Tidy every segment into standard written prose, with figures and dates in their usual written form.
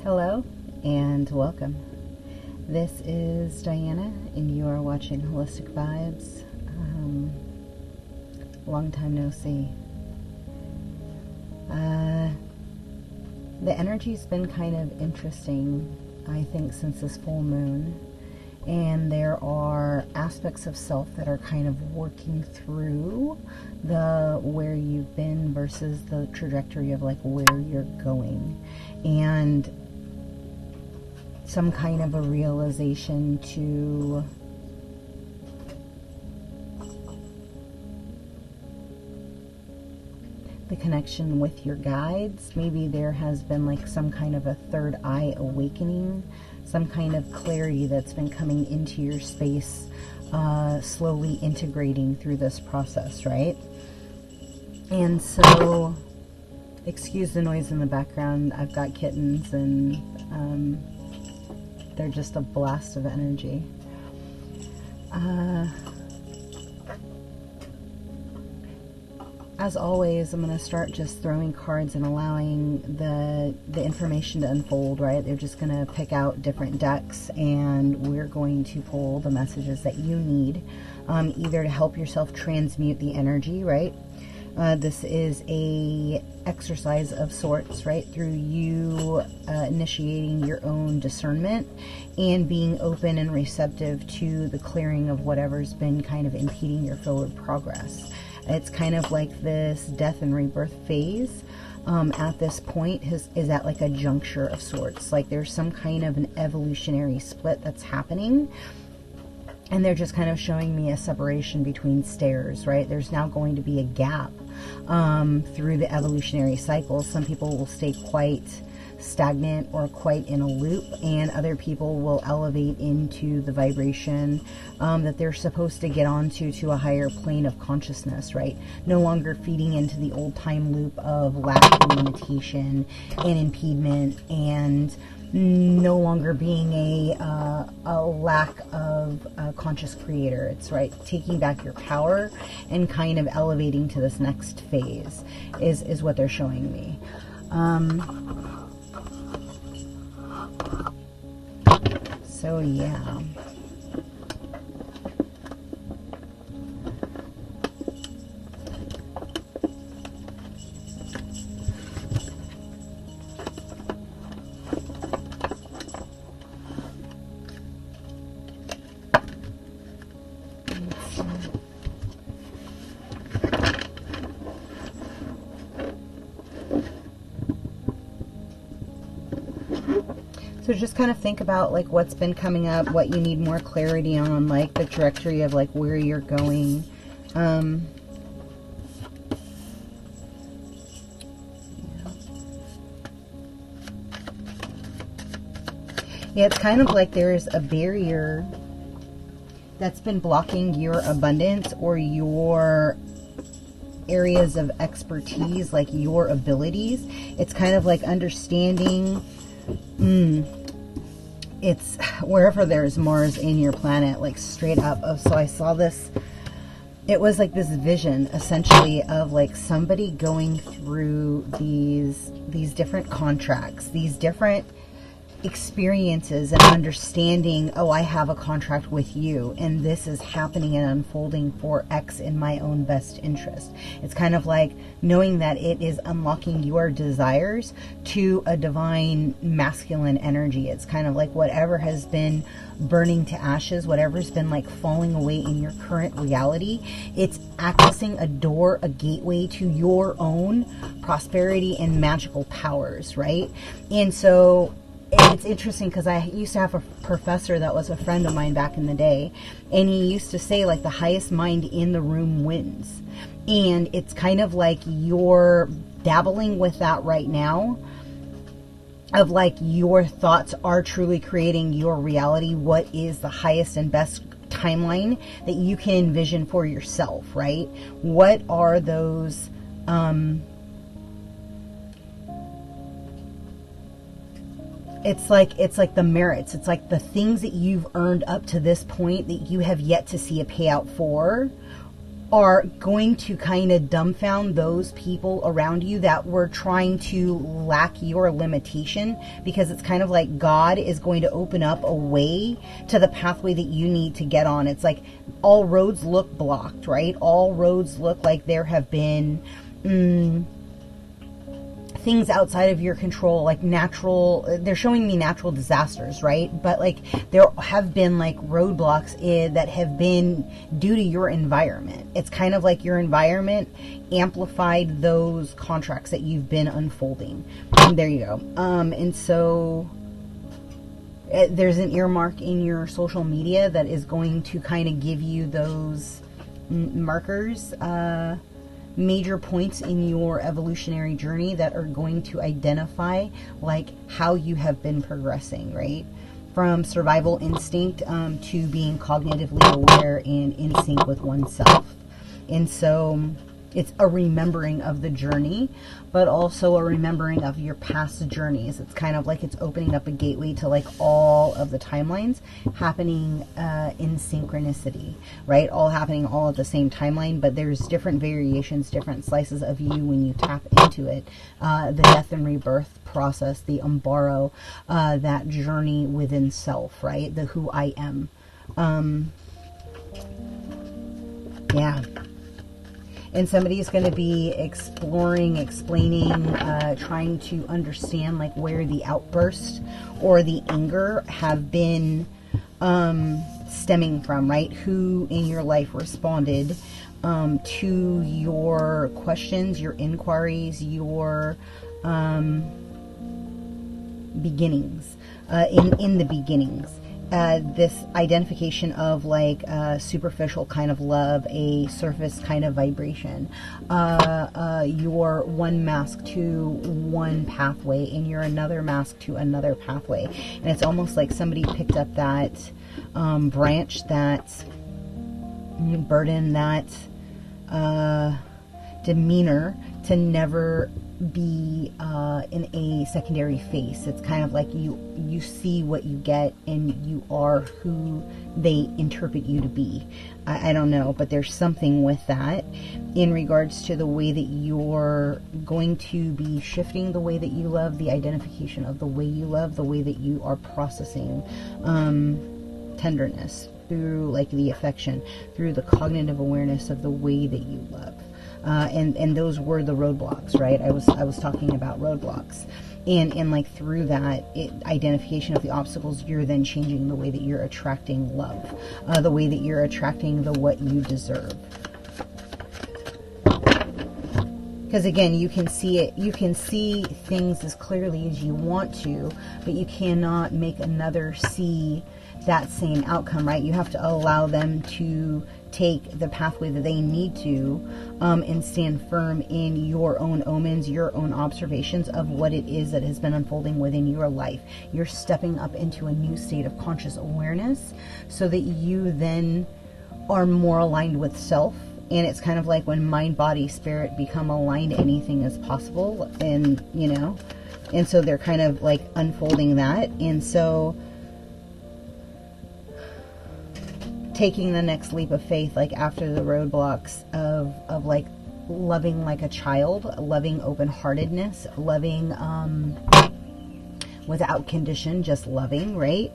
Hello and welcome. This is Diana and you are watching Holistic Vibes. Long time no see. The energy's been kind of interesting, I think, since this full moon. And there are aspects of self that are kind of working through the where you've been versus the trajectory of like where you're going. And some kind of a realization to the connection with your guides. Maybe there has been like some kind of a third eye awakening, some kind of clarity that's been coming into your space, slowly integrating through this process, right? And so, excuse the noise in the background. I've got kittens and they're just a blast of energy. As always, I'm going to start just throwing cards and allowing the information to unfold, right? They're just going to pick out different decks and we're going to pull the messages that you need, either to help yourself transmute the energy, right? This is a exercise of sorts, right? Through you initiating your own discernment and being open and receptive to the clearing of whatever's been kind of impeding your forward progress. It's kind of like this death and rebirth phase at this point is at like a juncture of sorts. Like there's some kind of an evolutionary split that's happening. And they're just kind of showing me a separation between stairs, right? There's now going to be a gap through the evolutionary cycle. Some people will stay quite stagnant or quite in a loop, and other people will elevate into the vibration that they're supposed to get onto, to a higher plane of consciousness, right? No longer feeding into the old time loop of lack and limitation and impediment, and no longer being a lack of conscious creator. It's right, taking back your power and kind of elevating to this next phase is what they're showing me. So yeah. So just kind of think about like what's been coming up, what you need more clarity on, like the trajectory of like where you're going. Yeah, it's kind of like there's a barrier that's been blocking your abundance or your areas of expertise, like your abilities. It's kind of like understanding it's wherever there's Mars in your planet, like straight up. Oh, so I saw this, it was like this vision essentially of like somebody going through these different contracts, these different experiences, and understanding, oh, I have a contract with you and this is happening and unfolding for X in my own best interest. It's kind of like knowing that it is unlocking your desires to a divine masculine energy. It's kind of like whatever has been burning to ashes, whatever's been like falling away in your current reality, it's accessing a door, a gateway to your own prosperity and magical powers, right? And so it's interesting because I used to have a professor that was a friend of mine back in the day, and he used to say like the highest mind in the room wins. And it's kind of like you're dabbling with that right now, of like your thoughts are truly creating your reality. What is the highest and best timeline that you can envision for yourself, right? What are those it's like the merits. It's like the things that you've earned up to this point that you have yet to see a payout for, are going to kind of dumbfound those people around you that were trying to lack your limitation, because it's kind of like God is going to open up a way to the pathway that you need to get on. It's like all roads look blocked, right? All roads look like there have been things outside of your control, like they're showing me natural disasters, right? But like there have been like roadblocks that have been due to your environment. It's kind of like your environment amplified those contracts that you've been unfolding. And there you go. And so there's an earmark in your social media that is going to kind of give you those markers, major points in your evolutionary journey that are going to identify like how you have been progressing, right? From survival instinct to being cognitively aware and in sync with oneself. And so it's a remembering of the journey, but also a remembering of your past journeys. It's kind of like it's opening up a gateway to like all of the timelines happening in synchronicity, right? All happening all at the same timeline, but there's different variations, different slices of you when you tap into it. The death and rebirth process, the umbaro, that journey within self, right? The who I am. Yeah. And somebody's going to be exploring, explaining, trying to understand like where the outburst or the anger have been stemming from, right? Who in your life responded to your questions, your inquiries, your beginnings, in the beginnings. This identification of like a superficial kind of love, a surface kind of vibration, you're one mask to one pathway and you're another mask to another pathway. And it's almost like somebody picked up that branch, that burden, that demeanor to never be in a secondary face. It's kind of like you see what you get and you are who they interpret you to be. I don't know, but there's something with that in regards to the way that you're going to be shifting the way that you love, the identification of the way you love, the way that you are processing tenderness through like the affection, through the cognitive awareness of the way that you love. And those were the roadblocks, right? I was talking about roadblocks, and like through that identification of the obstacles, you're then changing the way that you're attracting love, the way that you're attracting the what you deserve. Because again, you can see it, you can see things as clearly as you want to, but you cannot make another see that same outcome, right? You have to allow them to take the pathway that they need to, and stand firm in your own omens, your own observations of what it is that has been unfolding within your life. You're stepping up into a new state of conscious awareness so that you then are more aligned with self. And it's kind of like when mind, body, spirit become aligned, anything is possible. And, you know, and so they're kind of like unfolding that. And so taking the next leap of faith, like after the roadblocks of like loving like a child, loving open-heartedness, loving without condition, just loving, right?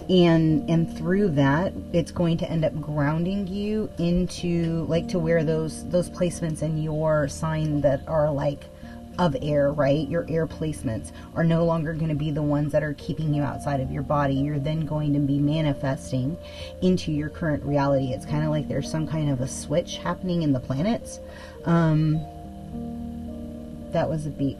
And through that, it's going to end up grounding you into like to where those placements in your sign that are like of air, right? Your air placements are no longer going to be the ones that are keeping you outside of your body. You're then going to be manifesting into your current reality. It's kind of like there's some kind of a switch happening in the planets. That was a beep.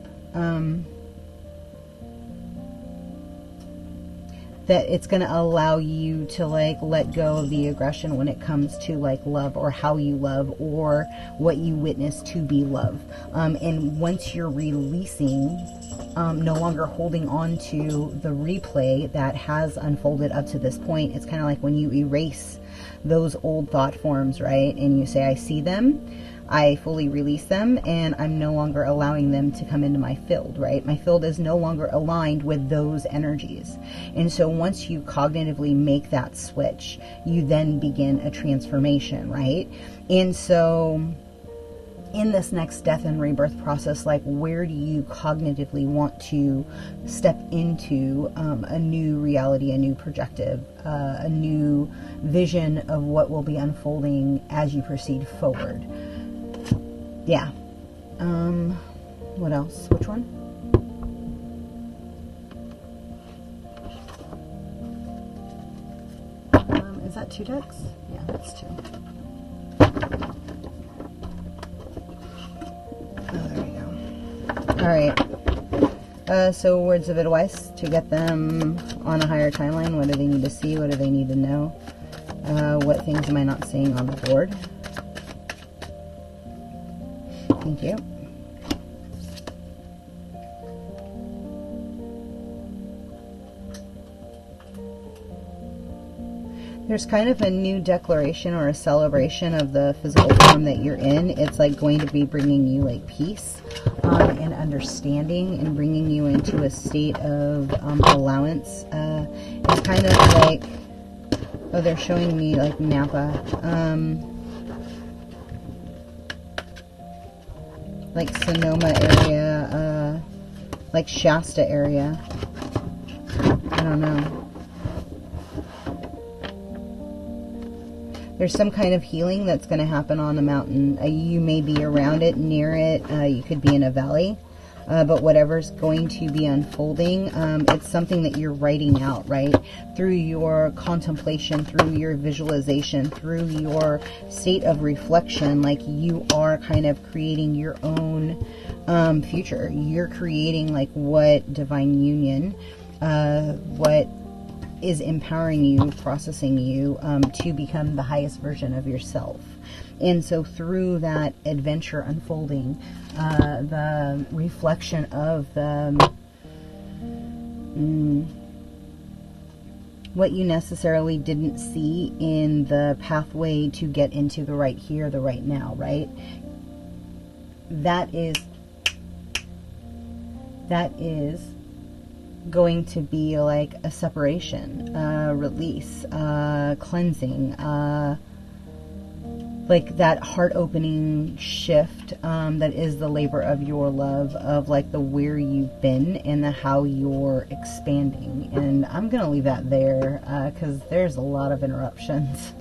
That it's going to allow you to like let go of the aggression when it comes to like love, or how you love, or what you witness to be love. And once you're releasing, no longer holding on to the replay that has unfolded up to this point, it's kind of like when you erase those old thought forms, right? And you say, I see them, I fully release them, and I'm no longer allowing them to come into my field, right? My field is no longer aligned with those energies. And so once you cognitively make that switch, you then begin a transformation, right? And so in this next death and rebirth process, like, where do you cognitively want to step into a new reality, a new projective, a new vision of what will be unfolding as you proceed forward? Yeah. What else? Which one? Is that 2 decks? Yeah, that's 2. Oh, there we go. Alright. So words of advice to get them on a higher timeline. What do they need to see? What do they need to know? What things am I not seeing on the board? Thank you. There's kind of a new declaration or a celebration of the physical form that you're in. It's like going to be bringing you like peace and understanding, and bringing you into a state of allowance. It's kind of like, oh, they're showing me like Napa. Like Sonoma area, like Shasta area. I don't know. There's some kind of healing that's going to happen on a mountain. You may be around it, near it. You could be in a valley. But whatever's going to be unfolding, it's something that you're writing out, right? Through your contemplation, through your visualization, through your state of reflection, like you are kind of creating your own future. You're creating like what divine union, what is empowering you, processing you to become the highest version of yourself. And so through that adventure unfolding, the reflection of the what you necessarily didn't see in the pathway to get into the right here, the right now, right? That is going to be like a separation, release, cleansing, like that heart-opening shift that is the labor of your love, of like the where you've been and the how you're expanding. And I'm gonna leave that there because there's a lot of interruptions.